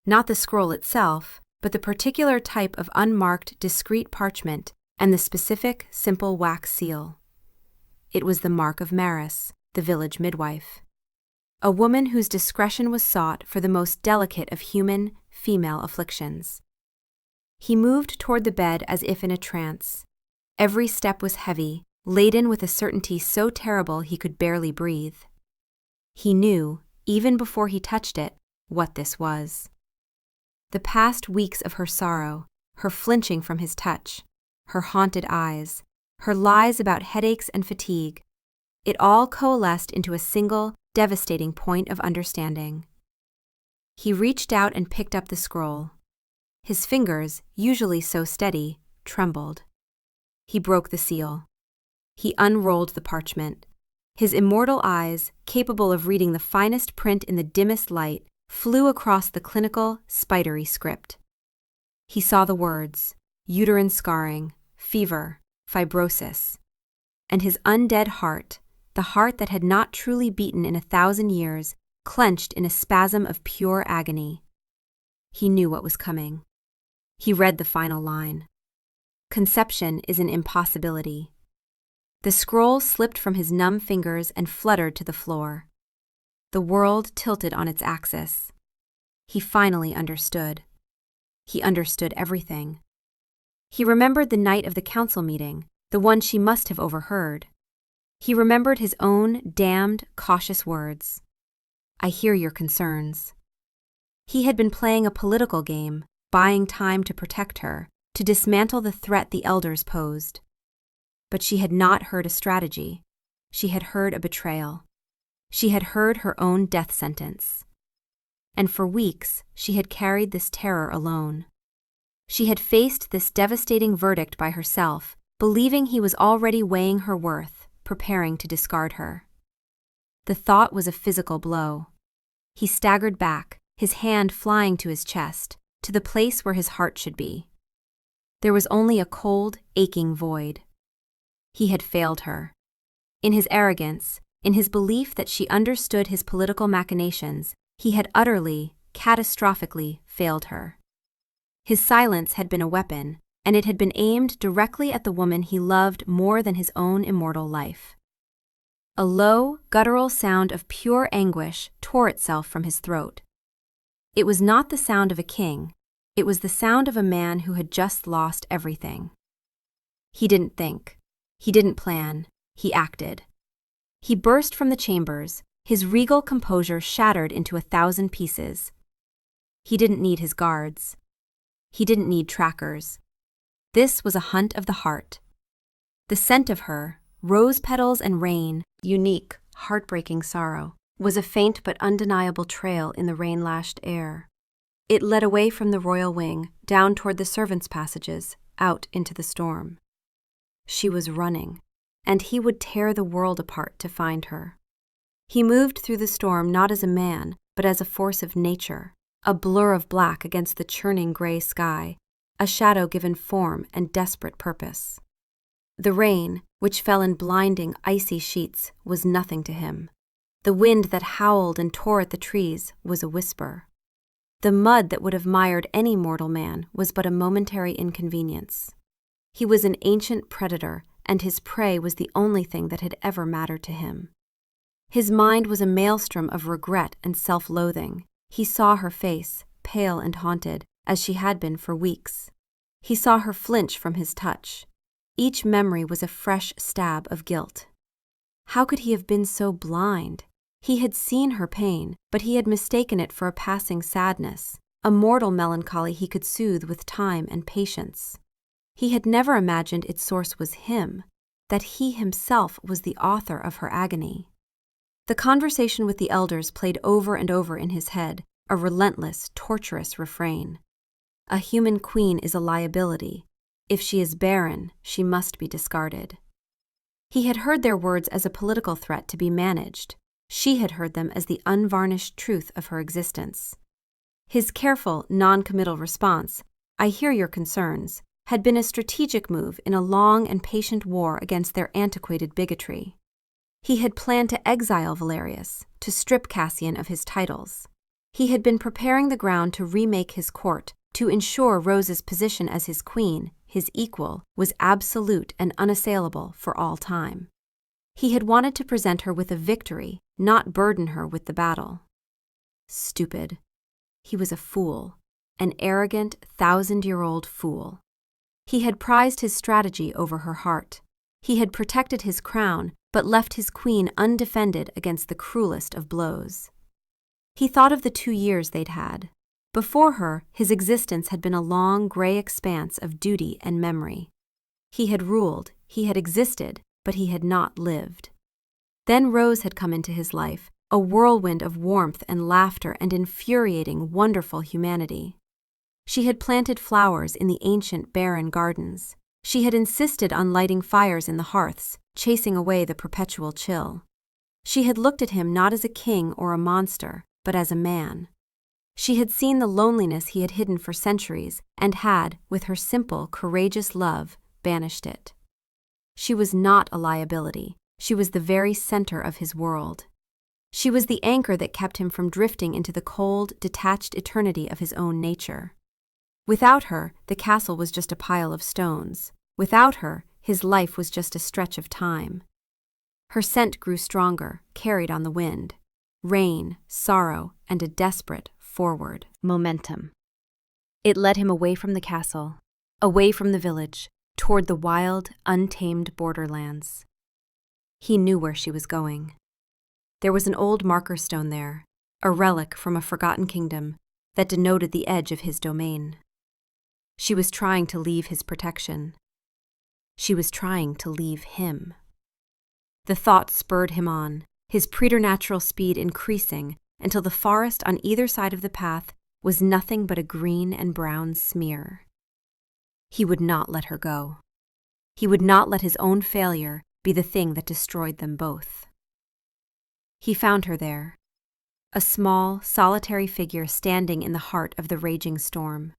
Not the scroll itself, but the particular type of unmarked, discreet parchment and the specific, simple wax seal. It was the mark of Maris, the village midwife. A woman whose discretion was sought for the most delicate of human, female afflictions. He moved toward the bed as if in a trance. Every step was heavy, laden with a certainty so terrible he could barely breathe. He knew, even before he touched it, what this was. The past weeks of her sorrow, her flinching from his touch, her haunted eyes, her lies about headaches and fatigue, it all coalesced into a single, devastating point of understanding. He reached out and picked up the scroll. His fingers, usually so steady, trembled. He broke the seal. He unrolled the parchment. His immortal eyes, capable of reading the finest print in the dimmest light, flew across the clinical, spidery script. He saw the words, uterine scarring, fever, fibrosis. And his undead heart, the heart that had not truly beaten in 1,000 years, clenched in a spasm of pure agony. He knew what was coming. He read the final line. Conception is an impossibility. The scroll slipped from his numb fingers and fluttered to the floor. The world tilted on its axis. He finally understood. He understood everything. He remembered the night of the council meeting, the one she must have overheard. He remembered his own damned, cautious words. I hear your concerns. He had been playing a political game, buying time to protect her, to dismantle the threat the elders posed. But she had not heard a strategy. She had heard a betrayal. She had heard her own death sentence. And for weeks, she had carried this terror alone. She had faced this devastating verdict by herself, believing he was already weighing her worth, preparing to discard her. The thought was a physical blow. He staggered back, his hand flying to his chest, to the place where his heart should be. There was only a cold, aching void. He had failed her. In his arrogance, in his belief that she understood his political machinations, he had utterly, catastrophically failed her. His silence had been a weapon, and it had been aimed directly at the woman he loved more than his own immortal life. A low, guttural sound of pure anguish tore itself from his throat. It was not the sound of a king. It was the sound of a man who had just lost everything. He didn't think. He didn't plan. He acted. He burst from the chambers, his regal composure shattered into 1,000 pieces. He didn't need his guards. He didn't need trackers. This was a hunt of the heart. The scent of her, rose petals and rain, unique, heartbreaking sorrow, was a faint but undeniable trail in the rain-lashed air. It led away from the royal wing, down toward the servants' passages, out into the storm. She was running, and he would tear the world apart to find her. He moved through the storm not as a man, but as a force of nature, a blur of black against the churning gray sky, a shadow given form and desperate purpose. The rain, which fell in blinding, icy sheets, was nothing to him. The wind that howled and tore at the trees was a whisper. The mud that would have mired any mortal man was but a momentary inconvenience. He was an ancient predator, and his prey was the only thing that had ever mattered to him. His mind was a maelstrom of regret and self-loathing. He saw her face, pale and haunted, as she had been for weeks. He saw her flinch from his touch. Each memory was a fresh stab of guilt. How could he have been so blind? He had seen her pain, but he had mistaken it for a passing sadness, a mortal melancholy he could soothe with time and patience. He had never imagined its source was him, that he himself was the author of her agony. The conversation with the elders played over and over in his head, a relentless, torturous refrain. A human queen is a liability. If she is barren, she must be discarded. He had heard their words as a political threat to be managed. She had heard them as the unvarnished truth of her existence. His careful, non-committal response, I hear your concerns, had been a strategic move in a long and patient war against their antiquated bigotry. He had planned to exile Valerius, to strip Cassian of his titles. He had been preparing the ground to remake his court, to ensure Rose's position as his queen, his equal, was absolute and unassailable for all time. He had wanted to present her with a victory, not burden her with the battle. Stupid. He was a fool, an arrogant, 1,000-year-old fool. He had prized his strategy over her heart. He had protected his crown, but left his queen undefended against the cruelest of blows. He thought of the 2 years they'd had. Before her, his existence had been a long, gray expanse of duty and memory. He had ruled, he had existed, but he had not lived. Then Rose had come into his life, a whirlwind of warmth and laughter and infuriating, wonderful humanity. She had planted flowers in the ancient, barren gardens. She had insisted on lighting fires in the hearths, chasing away the perpetual chill. She had looked at him not as a king or a monster, but as a man. She had seen the loneliness he had hidden for centuries and had, with her simple, courageous love, banished it. She was not a liability. She was the very center of his world. She was the anchor that kept him from drifting into the cold, detached eternity of his own nature. Without her, the castle was just a pile of stones. Without her, his life was just a stretch of time. Her scent grew stronger, carried on the wind. Rain, sorrow, and a desperate, forward momentum. It led him away from the castle, away from the village, toward the wild, untamed borderlands. He knew where she was going. There was an old marker stone there, a relic from a forgotten kingdom that denoted the edge of his domain. She was trying to leave his protection. She was trying to leave him. The thought spurred him on, his preternatural speed increasing until the forest on either side of the path was nothing but a green and brown smear. He would not let her go. He would not let his own failure be the thing that destroyed them both. He found her there, a small, solitary figure standing in the heart of the raging storm.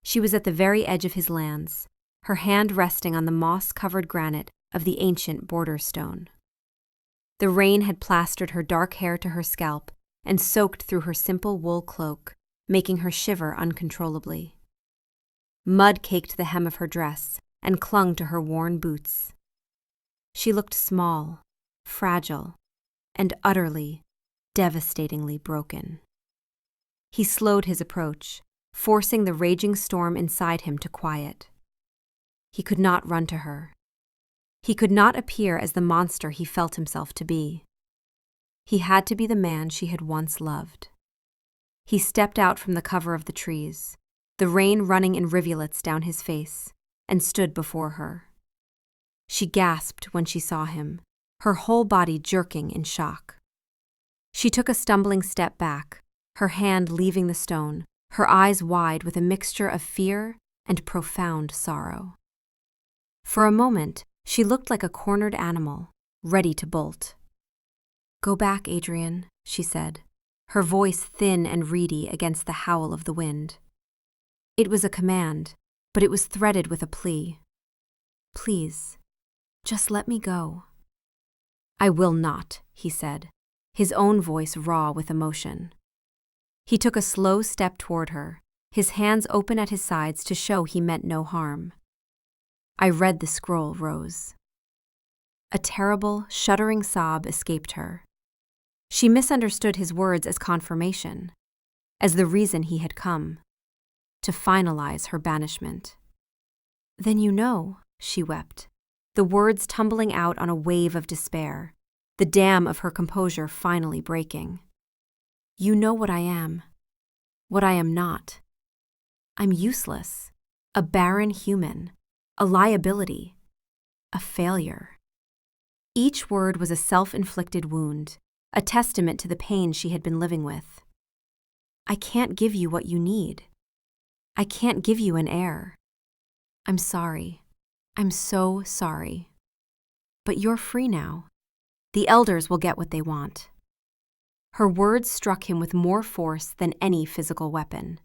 She was at the very edge of his lands, her hand resting on the moss-covered granite of the ancient border stone. The rain had plastered her dark hair to her scalp and soaked through her simple wool cloak, making her shiver uncontrollably. Mud caked the hem of her dress and clung to her worn boots. She looked small, fragile, and utterly, devastatingly broken. He slowed his approach, forcing the raging storm inside him to quiet. He could not run to her. He could not appear as the monster he felt himself to be. He had to be the man she had once loved. He stepped out from the cover of the trees, the rain running in rivulets down his face, and stood before her. She gasped when she saw him, her whole body jerking in shock. She took a stumbling step back, her hand leaving the stone, her eyes wide with a mixture of fear and profound sorrow. For a moment, she looked like a cornered animal, ready to bolt. "Go back, Adrian," she said, her voice thin and reedy against the howl of the wind. It was a command, but it was threaded with a plea. "Please, just let me go." "I will not," he said, his own voice raw with emotion. He took a slow step toward her, his hands open at his sides to show he meant no harm. "I read the scroll, Rose." A terrible, shuddering sob escaped her. She misunderstood his words as confirmation, as the reason he had come, to finalize her banishment. "Then you know," she wept, the words tumbling out on a wave of despair, the dam of her composure finally breaking. "You know what I am, what I am not. I'm useless, a barren human, a liability, a failure." Each word was a self-inflicted wound, a testament to the pain she had been living with. "I can't give you what you need. I can't give you an heir. I'm sorry. I'm so sorry. But you're free now. The elders will get what they want." Her words struck him with more force than any physical weapon.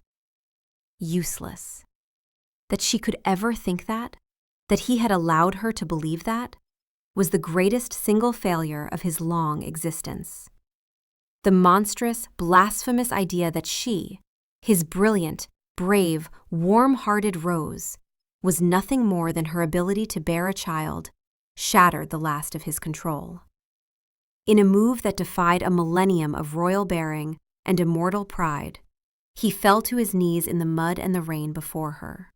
Useless. That she could ever think that he had allowed her to believe that, was the greatest single failure of his long existence. The monstrous, blasphemous idea that she, his brilliant, brave, warm-hearted Rose, was nothing more than her ability to bear a child, shattered the last of his control. In a move that defied a millennium of royal bearing and immortal pride, he fell to his knees in the mud and the rain before her.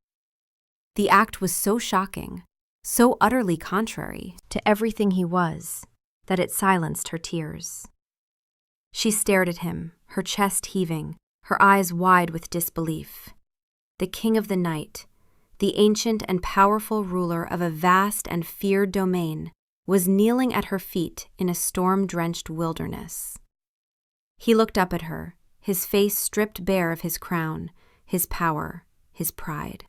The act was so shocking, so utterly contrary to everything he was, that it silenced her tears. She stared at him, her chest heaving, her eyes wide with disbelief. The king of the night, the ancient and powerful ruler of a vast and feared domain, was kneeling at her feet in a storm-drenched wilderness. He looked up at her, his face stripped bare of his crown, his power, his pride.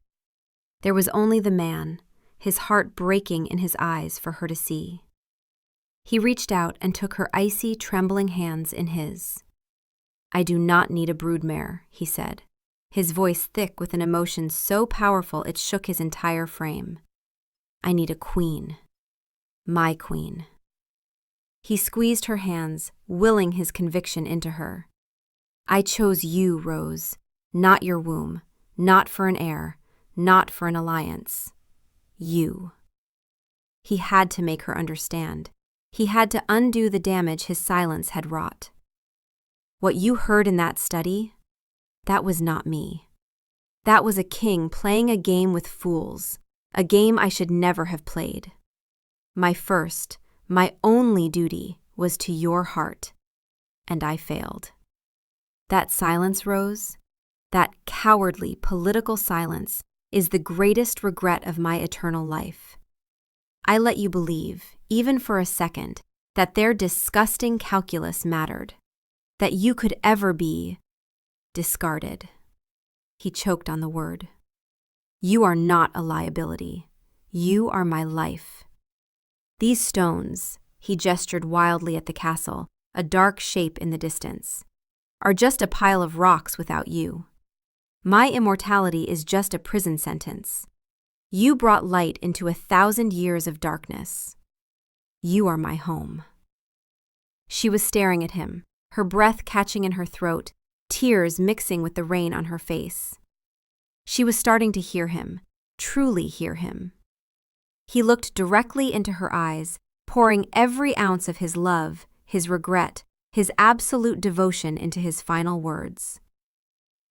There was only the man, his heart breaking in his eyes for her to see. He reached out and took her icy, trembling hands in his. "I do not need a broodmare," he said, his voice thick with an emotion so powerful it shook his entire frame. "I need a queen. My queen." He squeezed her hands, willing his conviction into her. "I chose you, Rose, not your womb, not for an heir, not for an alliance. You." He had to make her understand. He had to undo the damage his silence had wrought. "What you heard in that study, that was not me. That was a king playing a game with fools, a game I should never have played. My first, my only duty was to your heart, and I failed." That silence, Rose, that cowardly political silence, is the greatest regret of my eternal life. I let you believe, even for a second, that their disgusting calculus mattered, that you could ever be discarded. He choked on the word. "You are not a liability. You are my life. These stones," he gestured wildly at the castle, a dark shape in the distance, "are just a pile of rocks without you. My immortality is just a prison sentence. You brought light into 1,000 years of darkness. You are my home." She was staring at him, her breath catching in her throat, tears mixing with the rain on her face. She was starting to hear him, truly hear him. He looked directly into her eyes, pouring every ounce of his love, his regret, his absolute devotion into his final words.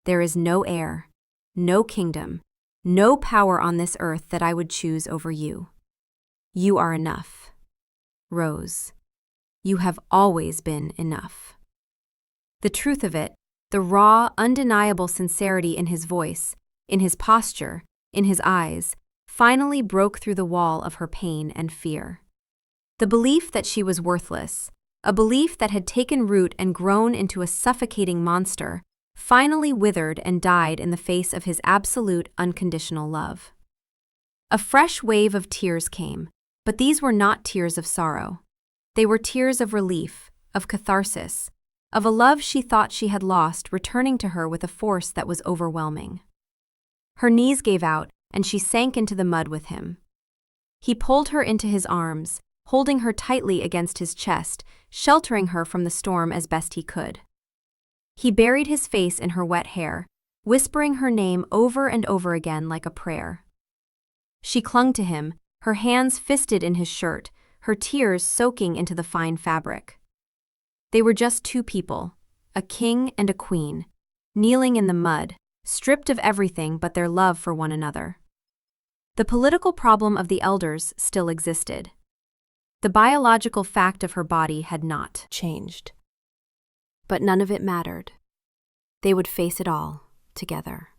"There is no heir, no kingdom, no power on this earth that I would choose over you. You are enough. Rose, you have always been enough." The truth of it, the raw, undeniable sincerity in his voice, in his posture, in his eyes, finally broke through the wall of her pain and fear. The belief that she was worthless, a belief that had taken root and grown into a suffocating monster, finally withered and died in the face of his absolute, unconditional love. A fresh wave of tears came, but these were not tears of sorrow. They were tears of relief, of catharsis, of a love she thought she had lost returning to her with a force that was overwhelming. Her knees gave out, and she sank into the mud with him. He pulled her into his arms, holding her tightly against his chest, sheltering her from the storm as best he could. He buried his face in her wet hair, whispering her name over and over again like a prayer. She clung to him, her hands fisted in his shirt, her tears soaking into the fine fabric. They were just two people, a king and a queen, kneeling in the mud, stripped of everything but their love for one another. The political problem of the elders still existed. The biological fact of her body had not changed. But none of it mattered. They would face it all, together.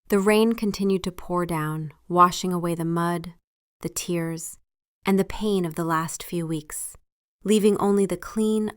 The rain continued to pour down, washing away the mud, the tears, and the pain of the last few weeks, leaving only the clean,